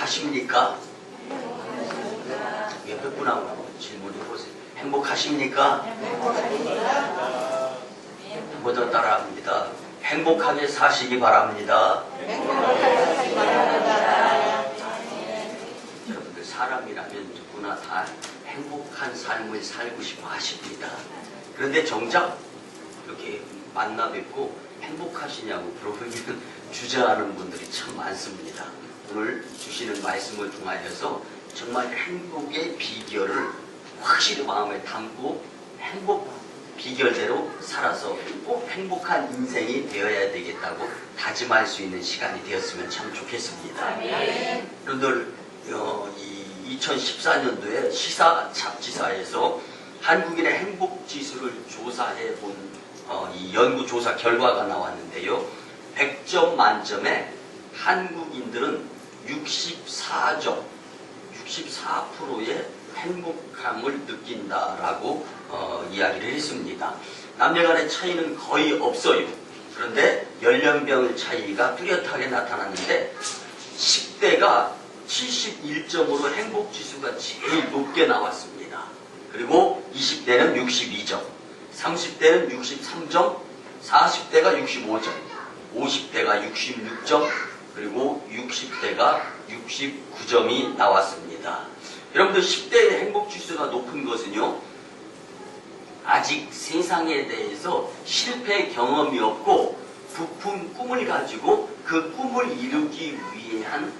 행복하십니까? 옆에 분하고 질문해 보세요. 행복하십니까? 모두 따라합니다. 행복하게 사시기 바랍니다. 여러분들 사람이라면 누구나 다 행복한 삶을 살고 싶어 하십니다. 그런데 정작 이렇게 만나 뵙고 행복하시냐고 물어보면 주저하는 분들이 참 많습니다. 오늘 주시는 말씀을 통하여서 정말 행복의 비결을 확실히 마음에 담고 행복 비결대로 살아서 꼭 행복한 인생이 되어야 되겠다고 다짐할 수 있는 시간이 되었으면 참 좋겠습니다. 여러분들 2014년도에 시사 잡지사에서 한국인의 행복지수를 조사해 본 이 연구조사 결과가 나왔는데요. 100점 만점에 한국인들은 64점, 64%의 행복함을 느낀다라고 이야기를 했습니다. 남녀간의 차이는 거의 없어요. 그런데 연령별 차이가 뚜렷하게 나타났는데 10대가 71점으로 행복지수가 제일 높게 나왔습니다. 그리고 20대는 62점, 30대는 63점, 40대가 65점, 50대가 66점, 그리고 60대가 69점이 나왔습니다. 여러분들 10대의 행복지수가 높은 것은요, 아직 세상에 대해서 실패 경험이 없고 부푼 꿈을 가지고 그 꿈을 이루기 위한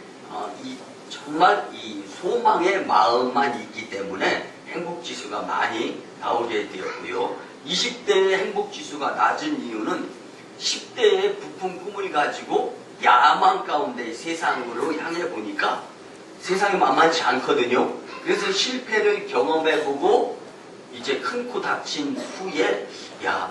정말 이 소망의 마음만 있기 때문에 행복지수가 많이 나오게 되었고요. 20대의 행복지수가 낮은 이유는 10대의 부푼 꿈을 가지고 야망 가운데 세상으로 향해 보니까 세상이 만만치 않거든요. 그래서 실패를 경험해보고 이제 큰 코 다친 후에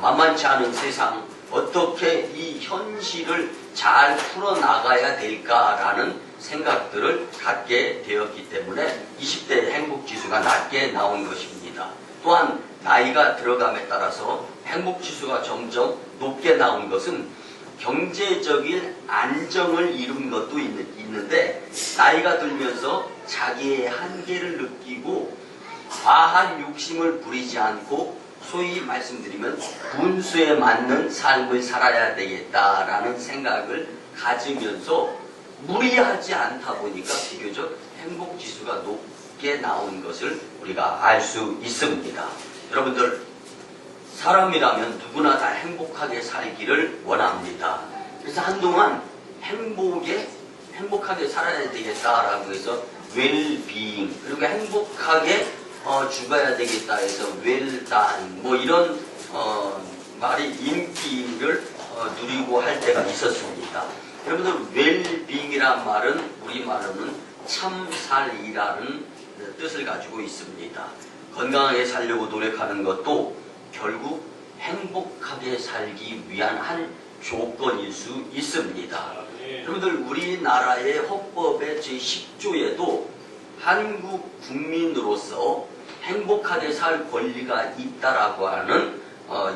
만만치 않은 세상 어떻게 이 현실을 잘 풀어나가야 될까라는 생각들을 갖게 되었기 때문에 20대의 행복지수가 낮게 나온 것입니다. 또한 나이가 들어감에 따라서 행복지수가 점점 높게 나온 것은 경제적인 안정을 이룬 것도 있는데 나이가 들면서 자기의 한계를 느끼고 과한 욕심을 부리지 않고 소위 말씀드리면 분수에 맞는 삶을 살아야 되겠다라는 생각을 가지면서 무리하지 않다 보니까 비교적 행복지수가 높게 나온 것을 우리가 알 수 있습니다. 여러분들 사람이라면 누구나 다 행복하게 살기를 원합니다. 그래서 한동안 행복하게 살아야 되겠다라고 해서 웰비잉 그리고 행복하게 죽어야 되겠다 해서 웰단 이런 말이 인기를 누리고 할 때가 있었습니다. 여러분들 웰비잉이란 말은 우리말로는 참살이라는 뜻을 가지고 있습니다. 건강하게 살려고 노력하는 것도 결국 행복하게 살기 위한 한 조건일 수 있습니다. 여러분들 우리나라의 헌법의 제10조에도 한국 국민으로서 행복하게 살 권리가 있다라고 하는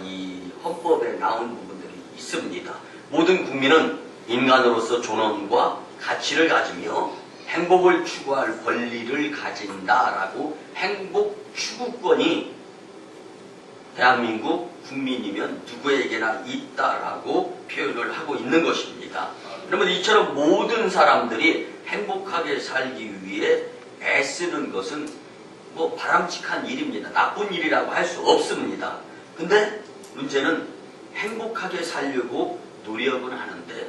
이 헌법에 나온 부분들이 있습니다. 모든 국민은 인간으로서 존엄과 가치를 가지며 행복을 추구할 권리를 가진다라고 행복 추구권이 대한민국 국민이면 누구에게나 있다라고 표현을 하고 있는 것입니다. 그러면 이처럼 모든 사람들이 행복하게 살기 위해 애쓰는 것은 바람직한 일입니다. 나쁜 일이라고 할 수 없습니다. 근데 문제는 행복하게 살려고 노력은 하는데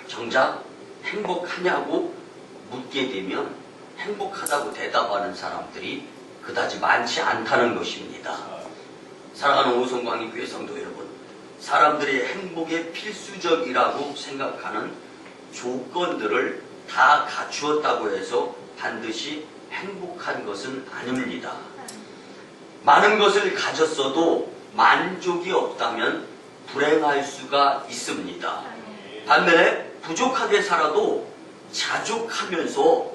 정작 행복하냐고 묻게 되면 행복하다고 대답하는 사람들이 그다지 많지 않다는 것입니다. 사랑하는 오송광리교회 성도 여러분, 사람들이 행복에 필수적이라고 생각하는 조건들을 다 갖추었다고 해서 반드시 행복한 것은 아닙니다. 많은 것을 가졌어도 만족이 없다면 불행할 수가 있습니다. 반면에 부족하게 살아도 자족하면서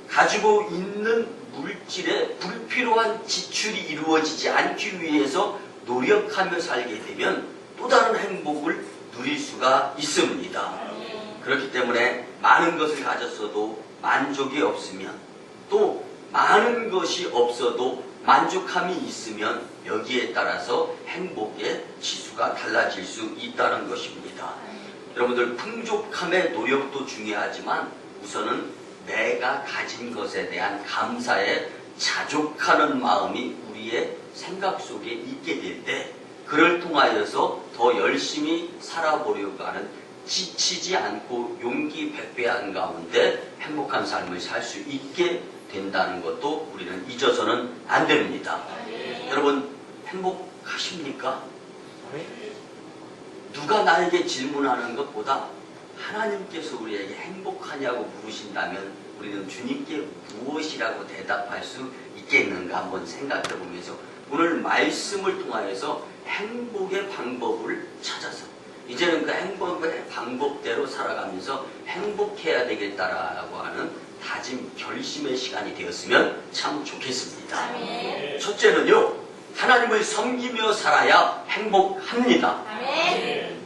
가지고 있는 물질에 불필요한 지출이 이루어지지 않기 위해서 노력하며 살게 되면 또 다른 행복을 누릴 수가 있습니다. 그렇기 때문에 많은 것을 가졌어도 만족이 없으면, 또 많은 것이 없어도 만족함이 있으면 여기에 따라서 행복의 지수가 달라질 수 있다는 것입니다. 여러분들, 풍족함의 노력도 중요하지만 우선은 내가 가진 것에 대한 감사에 자족하는 마음이 우리의 생각 속에 있게 될 때, 그를 통하여서 더 열심히 살아보려고 하는 지치지 않고 용기 백배한 가운데 행복한 삶을 살 수 있게 된다는 것도 우리는 잊어서는 안 됩니다. 여러분, 행복하십니까? 누가 나에게 질문하는 것보다 하나님께서 우리에게 행복하냐고 물으신다면 우리는 주님께 무엇이라고 대답할 수 있겠는가 한번 생각해 보면서 오늘 말씀을 통하여서 행복의 방법을 찾아서 이제는 그 행복의 방법대로 살아가면서 행복해야 되겠다라고 하는 다짐, 결심의 시간이 되었으면 참 좋겠습니다. 아멘. 첫째는요, 하나님을 섬기며 살아야 행복합니다. 아멘.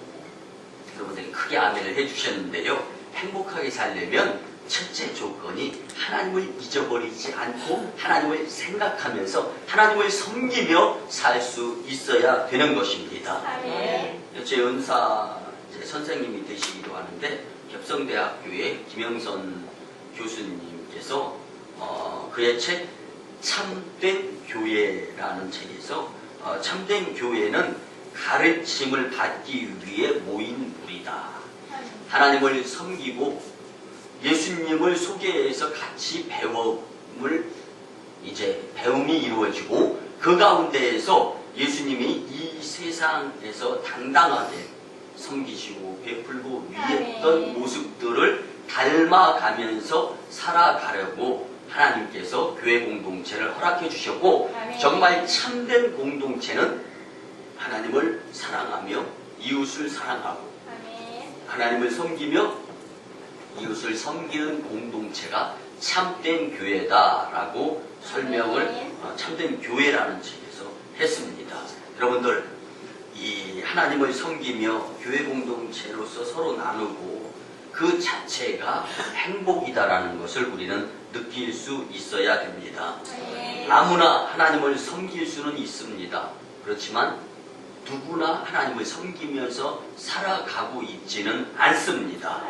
여러분들이 크게 아멘을 해주셨는데요, 행복하게 살려면 첫째 조건이 하나님을 잊어버리지 않고 하나님을 생각하면서 하나님을 섬기며 살 수 있어야 되는 것입니다. 아멘. 제 은사 선생님이 되시기도 하는데 겹성대학교의 김영선 교수님께서 그의 책 참된 교회라는 책에서 참된 교회는 가르침을 받기 위해 모인 무리다. 하나님을 섬기고 예수님을 소개해서 같이 배움이 이루어지고 그 가운데에서 예수님이 이 세상에서 당당하게 섬기시고 베풀고 위했던 모습들을 닮아가면서 살아가려고 하나님께서 교회 공동체를 허락해 주셨고, 정말 참된 공동체는 하나님을 사랑하며 이웃을 사랑하고 하나님을 섬기며 이웃을 섬기는 공동체가 참된 교회다라고 설명을 참된 교회라는 책에서 했습니다. 여러분들, 이 하나님을 섬기며 교회 공동체로서 서로 나누고 그 자체가 행복이다라는 것을 우리는 느낄 수 있어야 됩니다. 아무나 하나님을 섬길 수는 있습니다. 그렇지만 누구나 하나님을 섬기면서 살아가고 있지는 않습니다.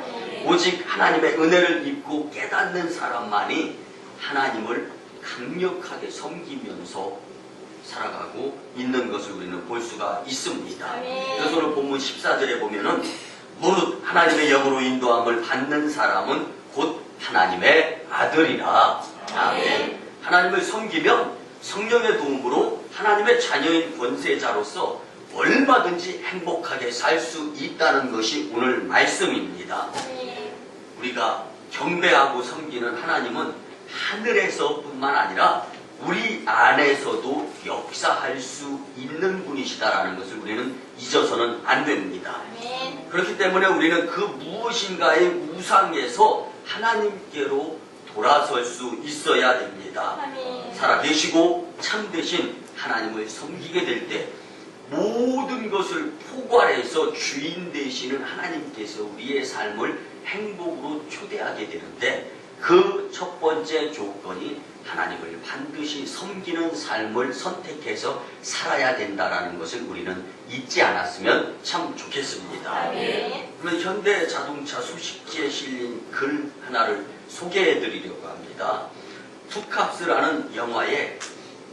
오직 하나님의 은혜를 입고 깨닫는 사람만이 하나님을 강력하게 섬기면서 살아가고 있는 것을 우리는 볼 수가 있습니다. 그래서 오늘 본문 14절에 보면은 무릇 하나님의 영으로 인도함을 받는 사람은 곧 하나님의 아들이라. 아멘. 하나님을 섬기면 성령의 도움으로 하나님의 자녀인 권세자로서 얼마든지 행복하게 살 수 있다는 것이 오늘 말씀입니다. 우리가 경배하고 섬기는 하나님은 하늘에서뿐만 아니라 우리 안에서도 역사할 수 있는 분이시다라는 것을 우리는 잊어서는 안 됩니다. 그렇기 때문에 우리는 그 무엇인가의 우상에서 하나님께로 돌아설 수 있어야 됩니다. 살아계시고 참되신 하나님을 섬기게 될 때 모든 것을 포괄해서 주인 되시는 하나님께서 우리의 삶을 행복으로 초대하게 되는데, 그 첫 번째 조건이 하나님을 반드시 섬기는 삶을 선택해서 살아야 된다는 것을 우리는 잊지 않았으면 참 좋겠습니다. 그러면 현대자동차 소식지에 실린 글 하나를 소개해 드리려고 합니다. 투캅스라는 영화에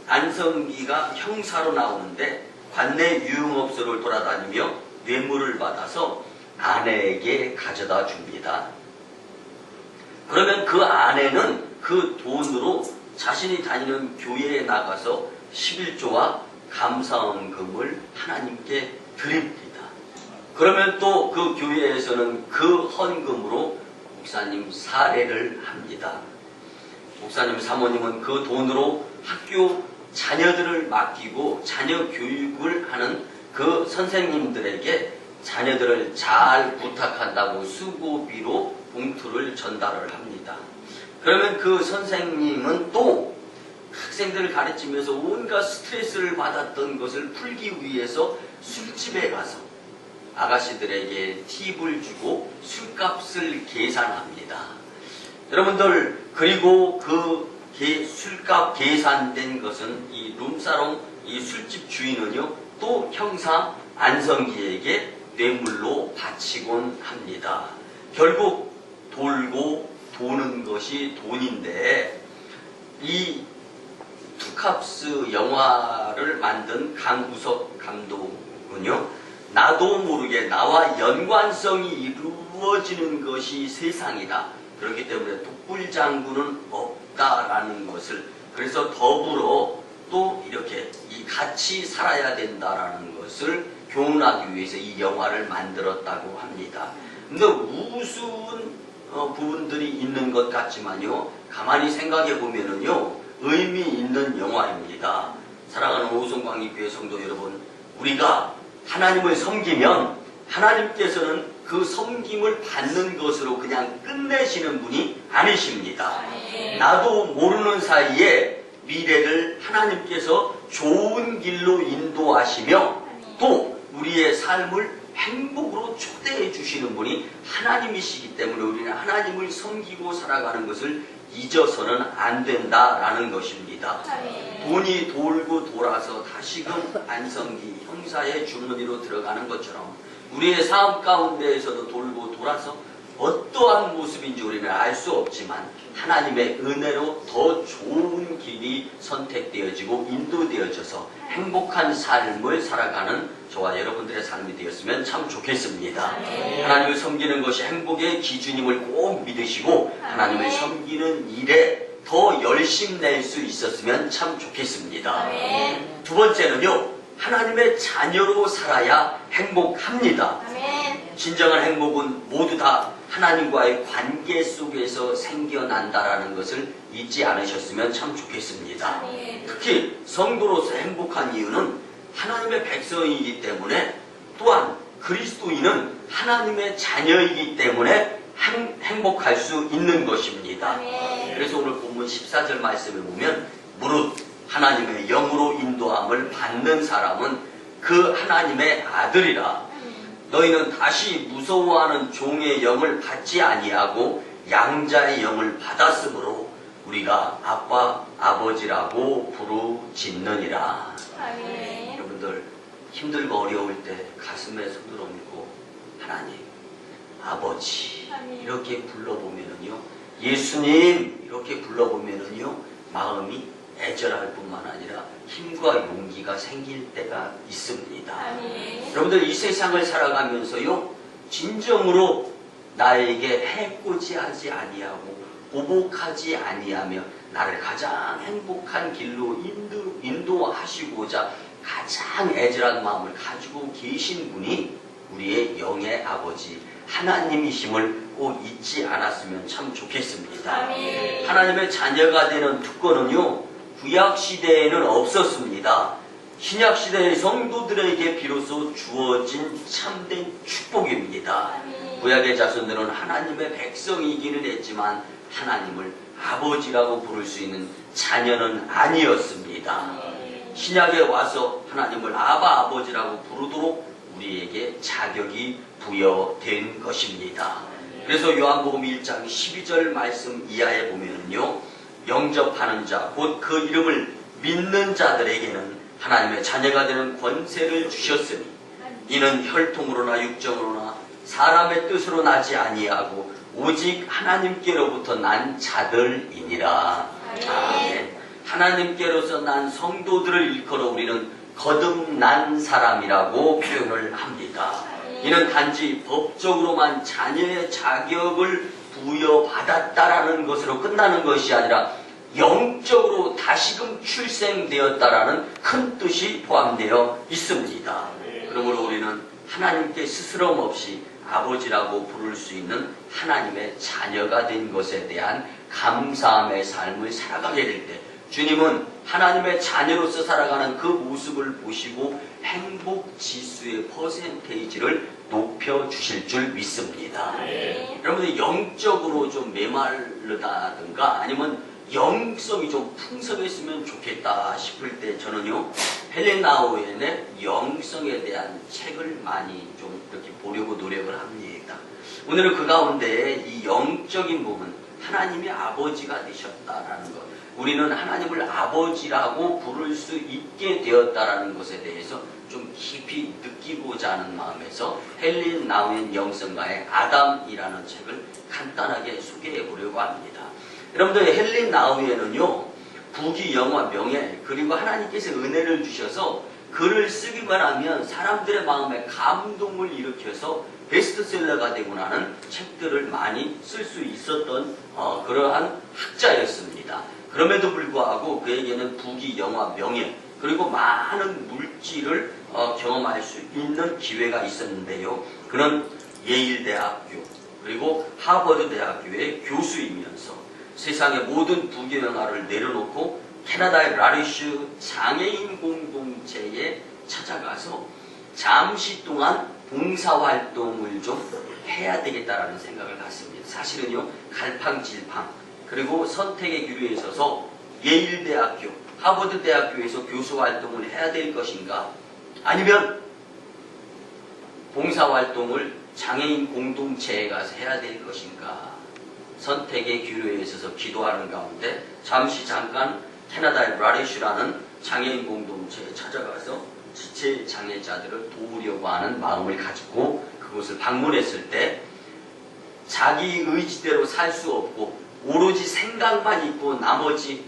안성기가 형사로 나오는데 관내 유흥업소를 돌아다니며 뇌물을 받아서 아내에게 가져다 줍니다. 그러면 그 아내는 그 돈으로 자신이 다니는 교회에 나가서 11조와 감사원금을 하나님께 드립니다. 그러면 또 그 교회에서는 그 헌금으로 목사님 사례를 합니다. 목사님 사모님은 그 돈으로 학교 자녀들을 맡기고 자녀 교육을 하는 그 선생님들에게 자녀들을 잘 부탁한다고 수고비로 봉투를 전달을 합니다. 그러면 그 선생님은 또 학생들을 가르치면서 온갖 스트레스를 받았던 것을 풀기 위해서 술집에 가서 아가씨들에게 팁을 주고 술값을 계산합니다. 여러분들, 그리고 그 술값 계산된 것은 이 룸사롱 이 술집 주인은요, 또 형사 안성기에게 뇌물로 바치곤 합니다. 결국 돌고 도는 것이 돈인데, 이 투캅스 영화를 만든 강우석 감독은요, 나도 모르게 나와 연관성이 이루어지는 것이 세상이다. 그렇기 때문에 독불장군은 없다라는 것을, 그래서 더불어 또 이렇게 같이 살아야 된다라는 것을 교훈하기 위해서 이 영화를 만들었다고 합니다. 근데 우스운 부분들이 있는 것 같지만요, 가만히 생각해 보면은요, 의미 있는 영화입니다. 사랑하는 오송광립교회 성도 여러분, 우리가 하나님을 섬기면 하나님께서는 그 섬김을 받는 것으로 그냥 끝내시는 분이 아니십니다. 나도 모르는 사이에 미래를 하나님께서 좋은 길로 인도하시며 또 우리의 삶을 행복으로 초대해 주시는 분이 하나님이시기 때문에 우리는 하나님을 섬기고 살아가는 것을 잊어서는 안 된다라는 것입니다. 돈이 돌고 돌아서 다시금 안성기 형사의 주머니로 들어가는 것처럼 우리의 삶 가운데에서도 돌고 돌아서 어떠한 모습인지 우리는 알 수 없지만 하나님의 은혜로 더 좋은 길이 선택되어지고 인도되어져서 행복한 삶을 살아가는 저와 여러분들의 삶이 되었으면 참 좋겠습니다. 하나님을 섬기는 것이 행복의 기준임을 꼭 믿으시고 하나님을 섬기는 일에 더 열심 낼 수 있었으면 참 좋겠습니다. 두 번째는요, 하나님의 자녀로 살아야 행복합니다. 진정한 행복은 모두 다 하나님과의 관계 속에서 생겨난다라는 것을 잊지 않으셨으면 참 좋겠습니다. 특히 성도로서 행복한 이유는 하나님의 백성이기 때문에, 또한 그리스도인은 하나님의 자녀이기 때문에 행복할 수 있는 것입니다. 그래서 오늘 본문 14절 말씀을 보면, 무릇 하나님의 영으로 인도함을 받는 사람은 그 하나님의 아들이라. 너희는 다시 무서워하는 종의 영을 받지 아니하고 양자의 영을 받았으므로 우리가 아빠 아버지라고 부르짖느니라. 여러분들, 힘들고 어려울 때 가슴에 손을 얹고 하나님, 아버지 이렇게 불러보면은요, 예수님 이렇게 불러보면은요, 마음이 애절할 뿐만 아니라 힘과 용기가 생길 때가 있습니다. 여러분들, 이 세상을 살아가면서요, 진정으로 나에게 해코지하지 아니하고 보복하지 아니하며 나를 가장 행복한 길로 인도하시고자 가장 애절한 마음을 가지고 계신 분이 우리의 영의 아버지 하나님이심을 꼭 잊지 않았으면 참 좋겠습니다. 하나님의 자녀가 되는 특권은요, 구약시대에는 없었습니다. 신약시대의 성도들에게 비로소 주어진 참된 축복입니다. 구약의 자손들은 하나님의 백성이기는 했지만 하나님을 아버지라고 부를 수 있는 자녀는 아니었습니다. 신약에 와서 하나님을 아바 아버지라고 부르도록 우리에게 자격이 부여된 것입니다. 그래서 요한복음 1장 12절 말씀 이하에 보면은요, 영접하는 자, 곧 그 이름을 믿는 자들에게는 하나님의 자녀가 되는 권세를 주셨으니 이는 혈통으로나 육정으로나 사람의 뜻으로 나지 아니하고 오직 하나님께로부터 난 자들이니라. 아멘. 하나님께로서 난 성도들을 일컬어 우리는 거듭난 사람이라고 표현을 합니다. 이는 단지 법적으로만 자녀의 자격을 부여받았다라는 것으로 끝나는 것이 아니라 영적으로 다시금 출생되었다라는 큰 뜻이 포함되어 있습니다. 그러므로 우리는 하나님께 스스럼 없이 아버지라고 부를 수 있는 하나님의 자녀가 된 것에 대한 감사함의 삶을 살아가게 될 때 주님은 하나님의 자녀로서 살아가는 그 모습을 보시고 행복 지수의 퍼센테이지를 높여주실 줄 믿습니다. 여러분들, 영적으로 좀 메마르다든가 아니면 영성이 좀 풍성했으면 좋겠다 싶을 때 저는요, 헬렌 하우엔의 영성에 대한 책을 많이 좀 이렇게 보려고 노력을 합니다. 오늘은 그 가운데 이 영적인 부분, 하나님이 아버지가 되셨다라는 것. 우리는 하나님을 아버지라고 부를 수 있게 되었다라는 것에 대해서 좀 깊이 느끼고자 하는 마음에서 헬린 나우엔 영성가의 아담이라는 책을 간단하게 소개해 보려고 합니다. 여러분들 헬린 나우엔은요, 부귀, 영화, 명예, 그리고 하나님께서 은혜를 주셔서 글을 쓰기만 하면 사람들의 마음에 감동을 일으켜서 베스트셀러가 되고 나는 책들을 많이 쓸 수 있었던 그러한 학자였습니다. 그럼에도 불구하고 그에게는 부귀, 영화, 명예, 그리고 많은 물질을 경험할 수 있는 기회가 있었는데요. 그는 예일대학교 그리고 하버드대학교의 교수이면서 세상의 모든 부귀 영화를 내려놓고 캐나다의 라리슈 장애인 공동체에 찾아가서 잠시 동안 봉사활동을 좀 해야 되겠다라는 생각을 갖습니다. 사실은요, 갈팡질팡, 그리고 선택의 기로에 있어서 예일대학교, 하버드대학교에서 교수활동을 해야 될 것인가, 아니면 봉사활동을 장애인 공동체에 가서 해야 될 것인가, 선택의 기로에 있어서 기도하는 가운데 잠깐 캐나다의 라리슈라는 장애인 공동체에 찾아가서 지체 장애자들을 도우려고 하는 마음을 가지고 그곳을 방문했을 때 자기 의지대로 살 수 없고 오로지 생각만 있고 나머지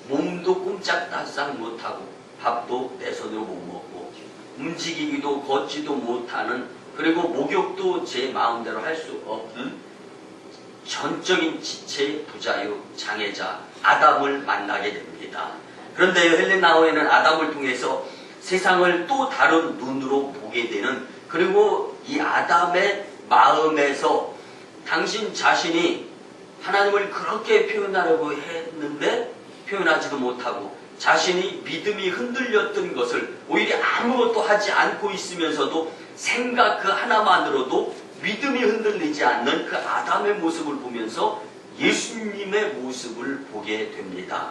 몸도 꼼짝달싹 못하고 밥도 내 손으로 못 먹고 움직이기도 걷지도 못하는, 그리고 목욕도 제 마음대로 할 수 없는 전적인 지체 부자유 장애자 아담을 만나게 됩니다. 그런데 헬린 나우엔은 아담을 통해서 세상을 또 다른 눈으로 보게 되는, 그리고 이 아담의 마음에서 당신 자신이 하나님을 그렇게 표현하려고 했는데 표현하지도 못하고 자신이 믿음이 흔들렸던 것을 오히려 아무것도 하지 않고 있으면서도 생각 그 하나만으로도 믿음이 흔들리지 않는 그 아담의 모습을 보면서 예수님의 모습을 보게 됩니다.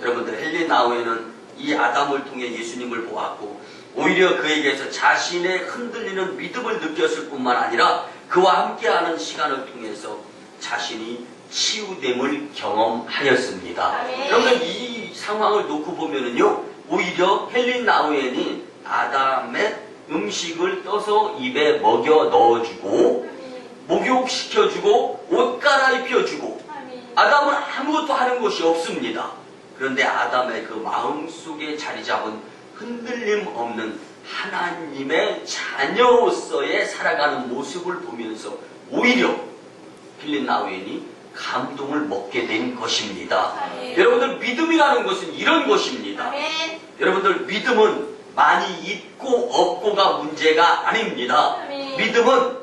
여러분들 헬린 나우엔은 이 아담을 통해 예수님을 보았고 오히려 그에게서 자신의 흔들리는 믿음을 느꼈을 뿐만 아니라 그와 함께하는 시간을 통해서 자신이 치유됨을 경험하였습니다. 여러분 이 상황을 놓고 보면은요, 오히려 헬린 나우엔이 아담의 음식을 떠서 입에 먹여 넣어주고 목욕시켜주고 옷 갈아입혀주고 아담은 아무것도 하는 것이 없습니다. 그런데 아담의 그 마음속에 자리 잡은 흔들림 없는 하나님의 자녀로서의 살아가는 모습을 보면서 오히려 헬린 나우엔이 감동을 먹게 된 것입니다. 여러분들 믿음이라는 것은 이런 것입니다. 여러분들 믿음은 많이 있고 없고가 문제가 아닙니다. 믿음은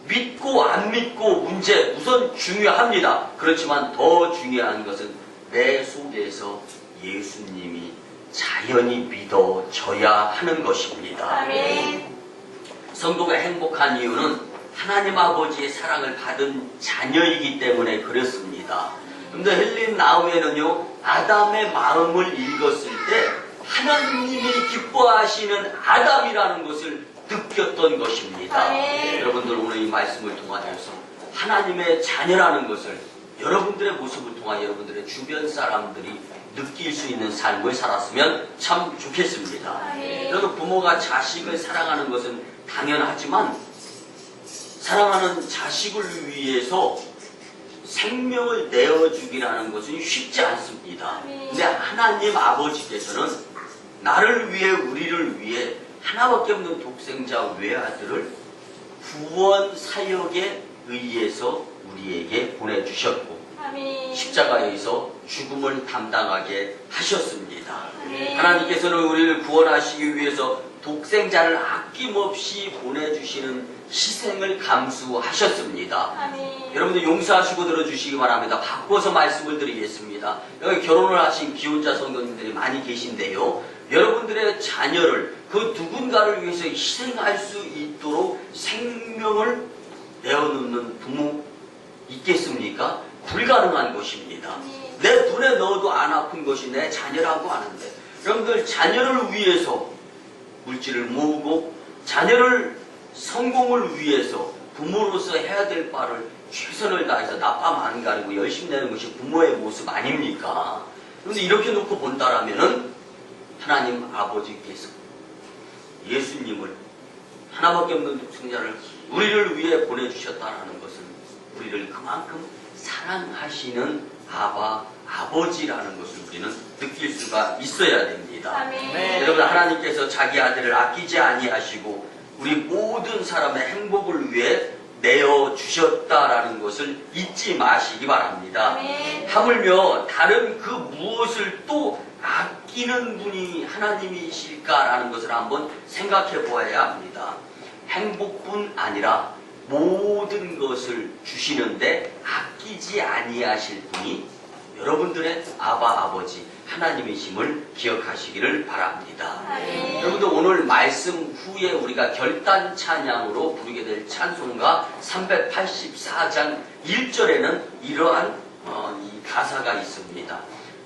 믿고 안 믿고 문제 우선 중요합니다. 그렇지만 더 중요한 것은 내 속에서 예수님이 자연히 믿어져야 하는 것입니다. 성도가 행복한 이유는 하나님 아버지의 사랑을 받은 자녀이기 때문에 그렇습니다. 그런데 헬린 나우엔은요, 아담의 마음을 읽었을 때 하나님이 기뻐하시는 아담이라는 것을 느꼈던 것입니다. 여러분들 오늘 이 말씀을 통하여서 하나님의 자녀라는 것을 여러분들의 모습을 통하여 여러분들의 주변 사람들이 느낄 수 있는 삶을 살았으면 참 좋겠습니다. 여러분 부모가 자식을 사랑하는 것은 당연하지만 사랑하는 자식을 위해서 생명을 내어주기라는 것은 쉽지 않습니다. 근데 하나님 아버지께서는 나를 위해 우리를 위해 하나밖에 없는 독생자 외아들을 구원 사역에 의해서 우리에게 보내주셨고 십자가에서 죽음을 담당하게 하셨습니다. 하나님께서는 우리를 구원하시기 위해서 독생자를 아낌없이 보내주시는 희생을 감수하셨습니다. 여러분들 용서하시고 들어주시기 바랍니다. 바꿔서 말씀을 드리겠습니다. 여기 결혼을 하신 기혼자 성도님들이 많이 계신데요, 여러분들의 자녀를 그 누군가를 위해서 희생할 수 있도록 생명을 내어놓는 부모 있겠습니까? 불가능한 것입니다. 내 눈에 넣어도 안 아픈 것이 내 자녀라고 하는데, 여러분들 자녀를 위해서 물질을 모으고 자녀를 성공을 위해서 부모로서 해야 될 바를 최선을 다해서 낮밤 안 가리고 열심히 내는 것이 부모의 모습 아닙니까? 그런데 이렇게 놓고 본다라면은 하나님 아버지께서 예수님을 하나밖에 없는 독생자를 우리를 위해 보내주셨다는 것은 우리를 그만큼 사랑하시는 아버지라는 것을 우리는 느낄 수가 있어야 됩니다. 아멘. 여러분, 하나님께서 자기 아들을 아끼지 아니하시고 우리 모든 사람의 행복을 위해 내어주셨다라는 것을 잊지 마시기 바랍니다. 아멘. 하물며 다른 그 무엇을 또 아끼는 분이 하나님이실까라는 것을 한번 생각해 보아야 합니다. 행복뿐 아니라 모든 것을 주시는데 아끼지 아니하실 분이 여러분들의 아버지 하나님이심을 기억하시기를 바랍니다. 아멘. 여러분들, 오늘 말씀 후에 우리가 결단 찬양으로 부르게 될 찬송가 384장 1절에는 이러한 이 가사가 있습니다.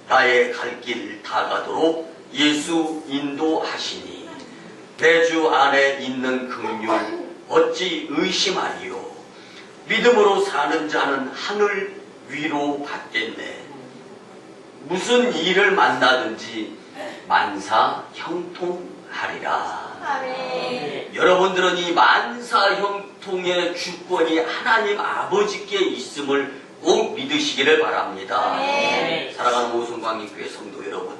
나의 갈 길 다 가도록 예수 인도하시니 내 주 안에 있는 긍휼 어찌 의심하리요. 믿음으로 사는 자는 하늘 위로 받겠네. 무슨 일을 만나든지 만사 형통하리라. 아멘. 여러분들은 이 만사 형통의 주권이 하나님 아버지께 있음을 꼭 믿으시기를 바랍니다. 아멘. 사랑하는 오순광림교회 성도 여러분,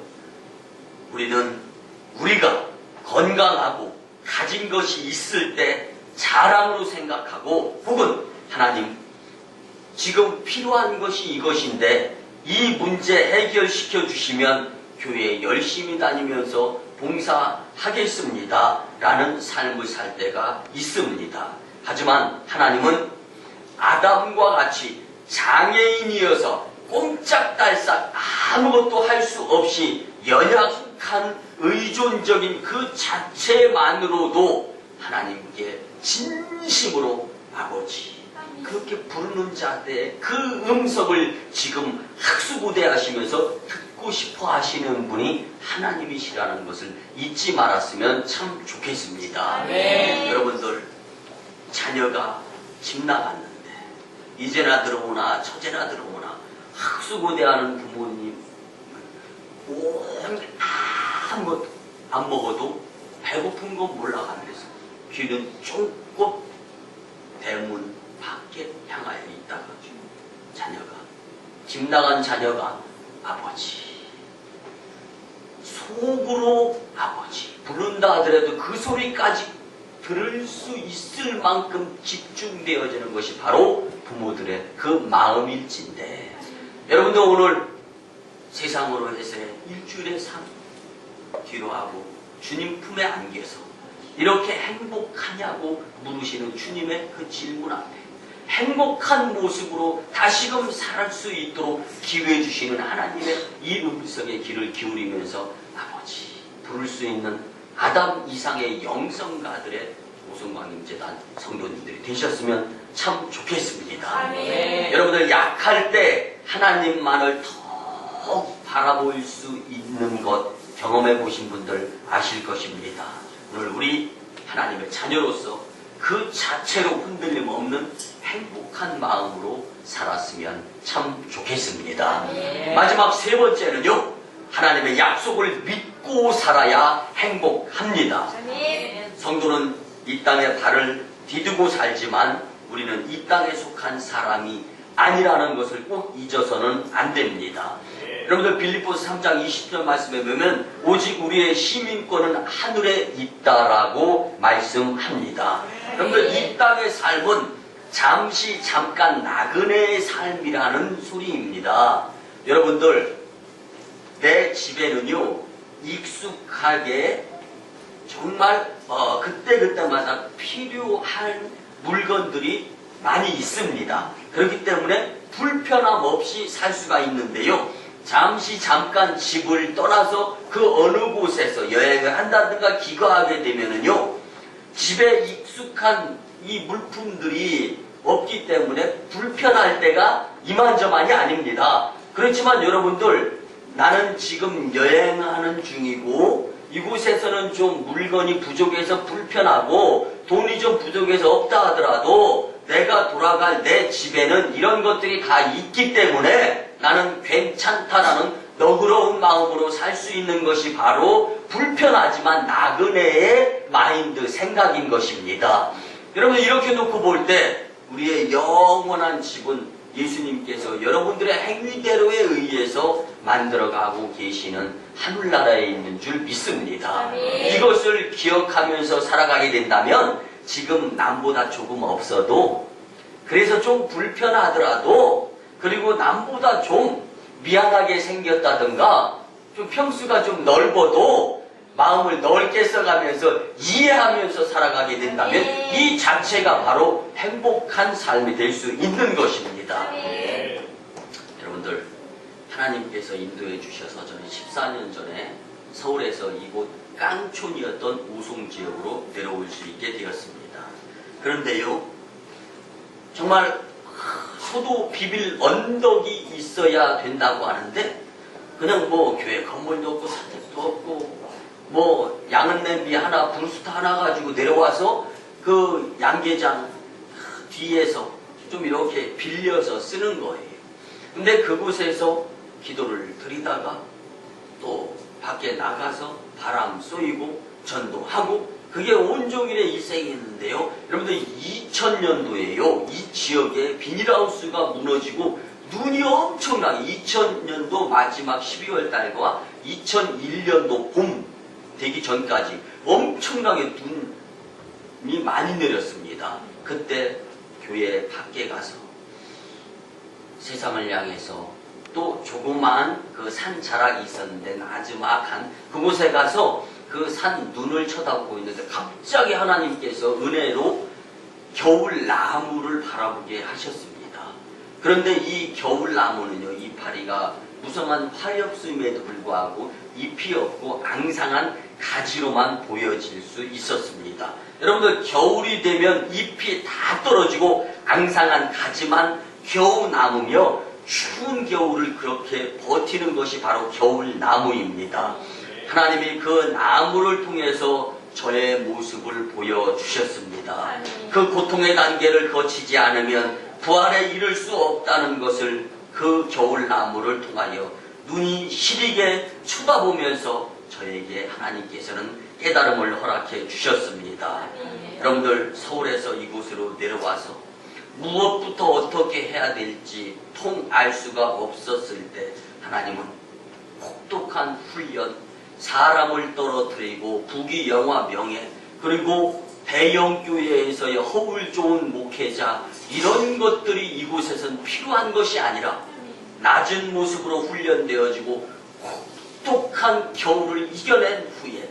우리가 건강하고 가진 것이 있을 때 자랑으로 생각하고, 혹은 하나님 지금 필요한 것이 이것인데 이 문제 해결시켜 주시면 교회에 열심히 다니면서 봉사하겠습니다 라는 삶을 살 때가 있습니다. 하지만 하나님은 아담과 같이 장애인이어서 꼼짝달싹 아무것도 할 수 없이 연약한 의존적인 그 자체만으로도 하나님께 진심으로 아버지 그렇게 부르는 자들의 그 음성을 지금 학수고대하시면서 듣고 싶어 하시는 분이 하나님이시라는 것을 잊지 말았으면 참 좋겠습니다. 네. 여러분들, 자녀가 집 나갔는데 이제나 들어오나 저제나 들어오나 학수고대하는 부모님 온갖 아무것도 안 먹어도 배고픈 건 몰라가면서 귀는 쫑긋 대문 밖에 향하여 있다가 집 나간 자녀가 아버지, 속으로 아버지 부른다 하더라도 그 소리까지 들을 수 있을 만큼 집중되어지는 것이 바로 부모들의 그 마음일진데, 여러분도 오늘 세상으로 해서 일주일에 3 뒤로 하고 주님 품에 안겨서 이렇게 행복하냐고 물으시는 주님의 그 질문 앞에 행복한 모습으로 다시금 살 수 있도록 기회해 주시는 하나님의 이 음성에 귀를 기울이면서 아버지 부를 수 있는 아담 이상의 영성가들의 오순광림재단 성도님들이 되셨으면 참 좋겠습니다. 아멘. 여러분들 약할 때 하나님만을 더욱 바라볼 수 있는 것 경험해 보신 분들 아실 것입니다. 오늘 우리 하나님의 자녀로서 그 자체로 흔들림 없는 행복한 마음으로 살았으면 참 좋겠습니다. 마지막 세 번째는요, 하나님의 약속을 믿고 살아야 행복합니다. 아멘. 성도는 이 땅에 발을 디디고 살지만 우리는 이 땅에 속한 사람이 아니라는 것을 꼭 잊어서는 안 됩니다. 여러분들 빌립보서 3장 20절 말씀에 보면 오직 우리의 시민권은 하늘에 있다라고 말씀합니다. 여러분들 이 땅의 삶은 잠깐 나그네의 삶이라는 소리입니다. 여러분들 내 집에는요 익숙하게 정말 그때그때마다 필요한 물건들이 많이 있습니다. 그렇기 때문에 불편함 없이 살 수가 있는데요, 잠깐 집을 떠나서 그 어느 곳에서 여행을 한다든가 귀가하게 되면은요, 집에 익숙한 이 물품들이 없기 때문에 불편할 때가 이만저만이 아닙니다. 그렇지만 여러분들, 나는 지금 여행하는 중이고 이곳에서는 좀 물건이 부족해서 불편하고 돈이 좀 부족해서 없다 하더라도 내가 돌아갈 내 집에는 이런 것들이 다 있기 때문에 나는 괜찮다라는 너그러운 마음으로 살 수 있는 것이 바로 불편하지만 나그네의 마인드, 생각인 것입니다. 여러분, 이렇게 놓고 볼 때 우리의 영원한 집은 예수님께서 여러분들의 행위대로에 의해서 만들어가고 계시는 하늘나라에 있는 줄 믿습니다. 이것을 기억하면서 살아가게 된다면 지금 남보다 조금 없어도, 그래서 좀 불편하더라도, 그리고 남보다 좀 미안하게 생겼다든가 좀 평수가 좀 넓어도 마음을 넓게 써가면서 이해하면서 살아가게 된다면 이 자체가 바로 행복한 삶이 될 수 있는 것입니다. 여러분들, 하나님께서 인도해 주셔서 저는 14년 전에 서울에서 이곳 깡촌이었던 우송지역으로 내려올 수 있게 되었습니다. 그런데요, 정말 소도 비빌 언덕이 있어야 된다고 하는데 그냥 뭐 교회 건물도 없고 사택도 없고 뭐 양은 냄비 하나, 브루스타 하나 가지고 내려와서 그 양계장 뒤에서 좀 이렇게 빌려서 쓰는 거예요. 근데 그곳에서 기도를 드리다가 또 밖에 나가서 바람 쏘이고 전도하고 그게 온종일의 일생이었는데요. 여러분들 2000년도에요. 이 지역에 비닐하우스가 무너지고 눈이 엄청나게 2000년도 마지막 12월 달과 2001년도 봄 되기 전까지 엄청나게 눈이 많이 내렸습니다. 그때 교회 밖에 가서 세상을 향해서 또 조그마한 그 산 자락이 있었는데 나지막한 그곳에 가서 그 산 눈을 쳐다보고 있는데 갑자기 하나님께서 은혜로 겨울 나무를 바라보게 하셨습니다. 그런데 이 겨울 나무는요, 이파리가 무성한 화엽수임에도 불구하고 잎이 없고 앙상한 가지로만 보여질 수 있었습니다. 여러분들, 겨울이 되면 잎이 다 떨어지고 앙상한 가지만 겨우 남으며 추운 겨울을 그렇게 버티는 것이 바로 겨울 나무입니다. 하나님이 그 나무를 통해서 저의 모습을 보여주셨습니다. 그 고통의 단계를 거치지 않으면 부활에 이를 수 없다는 것을 그 겨울 나무를 통하여 눈이 시리게 쳐다보면서 저에게 하나님께서는 깨달음을 허락해 주셨습니다. 여러분들, 서울에서 이곳으로 내려와서 무엇부터 어떻게 해야 될지 통 알 수가 없었을 때 하나님은 혹독한 훈련, 사람을 떨어뜨리고 부귀영화 명예, 그리고 대형 교회에서의 허울 좋은 목회자, 이런 것들이 이곳에선 필요한 것이 아니라 낮은 모습으로 훈련되어지고 혹독한 겨울을 이겨낸 후에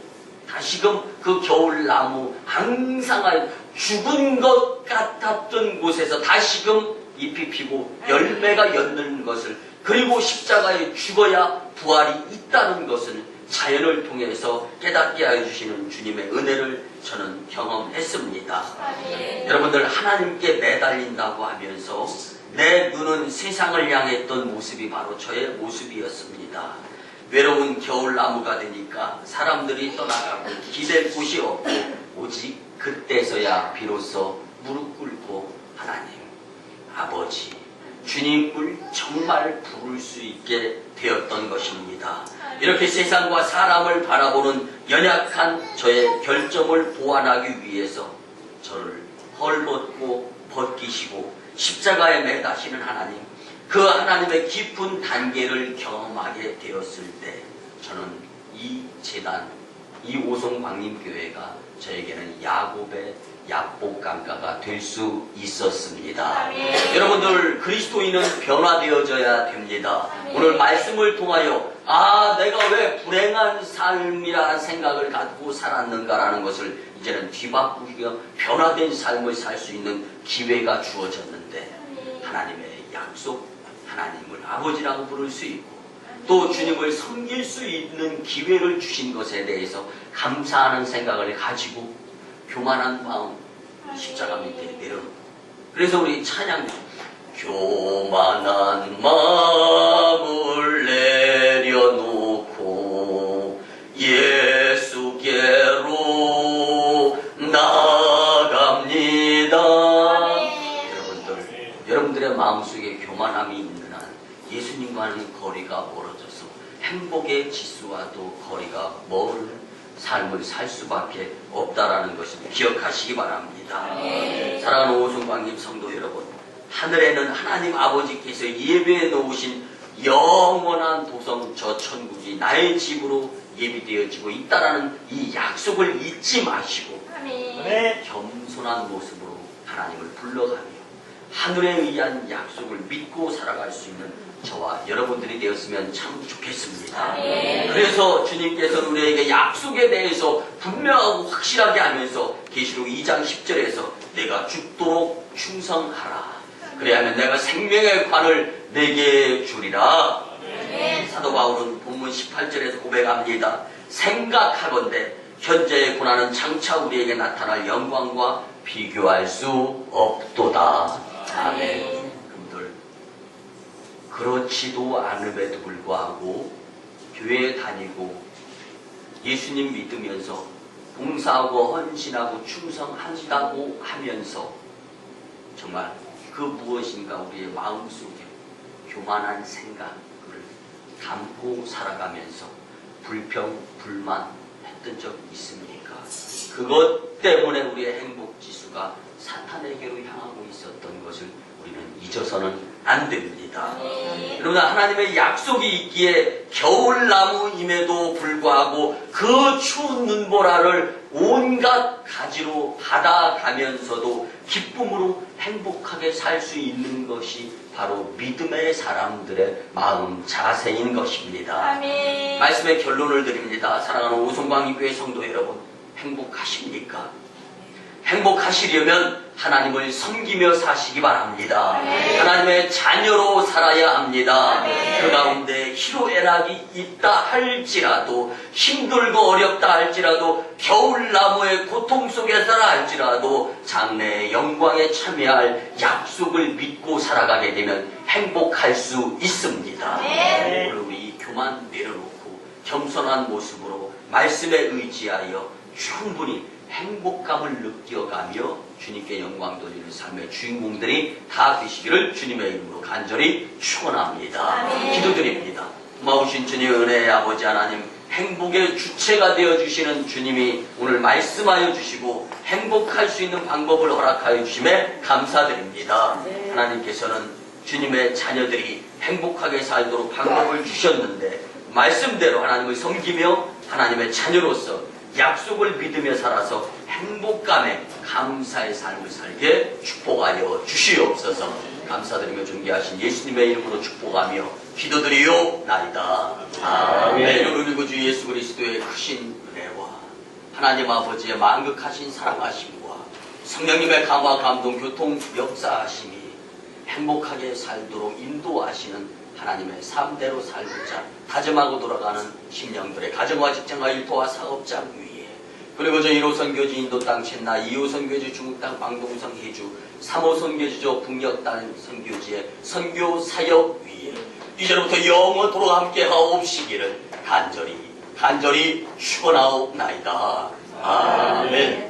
다시금 그 겨울나무 앙상한 죽은 것 같았던 곳에서 다시금 잎이 피고 열매가 엿는 것을, 그리고 십자가에 죽어야 부활이 있다는 것을 자연을 통해서 깨닫게 해주시는 주님의 은혜를 저는 경험했습니다. 여러분들, 하나님께 매달린다고 하면서 내 눈은 세상을 향했던 모습이 바로 저의 모습이었습니다. 외로운 겨울나무가 되니까 사람들이 떠나가고 기댈 곳이 없고 오직 그때서야 비로소 무릎 꿇고 하나님, 아버지, 주님을 정말 부를 수 있게 되었던 것입니다. 이렇게 세상과 사람을 바라보는 연약한 저의 결점을 보완하기 위해서 저를 헐벗고 벗기시고 십자가에 매다시는 하나님, 그 하나님의 깊은 단계를 경험하게 되었을 때 저는 이 재단, 이 오송광림교회가 저에게는 야곱의 약복강가가 될 수 있었습니다. 아멘. 여러분들, 그리스도인은 변화되어져야 됩니다. 아멘. 오늘 말씀을 통하여 내가 왜 불행한 삶이라는 생각을 갖고 살았는가라는 것을 이제는 뒤바꾸기가 변화된 삶을 살 수 있는 기회가 주어졌는데, 하나님의 약속, 하나님을 아버지라고 부를 수 있고 또 주님을 섬길 수 있는 기회를 주신 것에 대해서 감사하는 생각을 가지고 교만한 마음 십자가 밑에 내려놓고, 그래서 우리 찬양, 교만한 마음을 내려놓고 예수께로 나아갑니다. 거리가 멀어져서 행복의 지수와도 거리가 먼 삶을 살 수밖에 없다라는 것을 기억하시기 바랍니다. 사랑하는 오송광님 성도 여러분, 하늘에는 하나님 아버지께서 예배해 놓으신 영원한 도성 저 천국이 나의 집으로 예비되어지고 있다라는 이 약속을 잊지 마시고 겸손한 모습으로 하나님을 불러가며 하늘에 의한 약속을 믿고 살아갈 수 있는 저와 여러분들이 되었으면 참 좋겠습니다. 그래서 주님께서는 우리에게 약속에 대해서 분명하고 확실하게 하면서 계시록 2장 10절에서 내가 죽도록 충성하라. 그래야면 내가 생명의 관을 내게 주리라. 사도 바울은 본문 18절에서 고백합니다. 생각하건대 현재의 고난은 장차 우리에게 나타날 영광과 비교할 수 없도다. 아멘. 그분들 그렇지도 않음에도 불구하고 교회에 다니고 예수님 믿으면서 봉사하고 헌신하고 충성한다고 하면서 정말 그 무엇인가 우리의 마음속에 교만한 생각을 담고 살아가면서 불평, 불만 했던 적 있습니까? 그것 때문에 우리의 행복지수가 사탄에게로 향하고 있었던 것을 우리는 잊어서는 안 됩니다. 여러분, 하나님의 약속이 있기에 겨울나무임에도 불구하고 그 추운 눈보라를 온갖 가지로 받아가면서도 기쁨으로 행복하게 살 수 있는 것이 바로 믿음의 사람들의 마음 자세인 것입니다. 말씀의 결론을 드립니다. 사랑하는 오송광교회 성도 여러분, 행복하십니까? 행복하시려면 하나님을 섬기며 사시기 바랍니다. 하나님의 자녀로 살아야 합니다. 그 가운데 희로애락이 있다 할지라도, 힘들고 어렵다 할지라도, 겨울나무의 고통 속에서라 할지라도 장래의 영광에 참여할 약속을 믿고 살아가게 되면 행복할 수 있습니다. 오늘 우리 교만 내려놓고 겸손한 모습으로 말씀에 의지하여 충분히 행복감을 느껴가며 주님께 영광 돌리는 삶의 주인공들이 다 되시기를 주님의 이름으로 간절히 축원합니다. 기도드립니다. 고마우신 주님의 은혜의 아버지 하나님, 행복의 주체가 되어주시는 주님이 오늘 말씀하여 주시고 행복할 수 있는 방법을 허락하여 주심에 감사드립니다. 하나님께서는 주님의 자녀들이 행복하게 살도록 방법을 주셨는데 말씀대로 하나님을 섬기며 하나님의 자녀로서 약속을 믿으며 살아서 행복감에 감사의 삶을 살게 축복하여 주시옵소서. 감사드리며 존귀하신 예수님의 이름으로 축복하며 기도드리옵나이다. 아멘. 그리고 주 예수 그리스도의 크신 은혜와 하나님 아버지의 만극하신 사랑하심과 성령님의 강화 감동 교통 역사하심이 행복하게 살도록 인도하시는 하나님의 삶대로 살고자 다짐하고 돌아가는 심령들의 가정과 직장과 일터와 사업장 위에, 그리고 저 1호 선교지 인도 땅 첸나, 2호 선교지 중국 땅 광동성 해주, 3호 선교지 저 북녘 땅 선교지의 선교 사역 위에 이제부터 영원토록 함께 하옵시기를 간절히 축원하옵나이다. 아멘.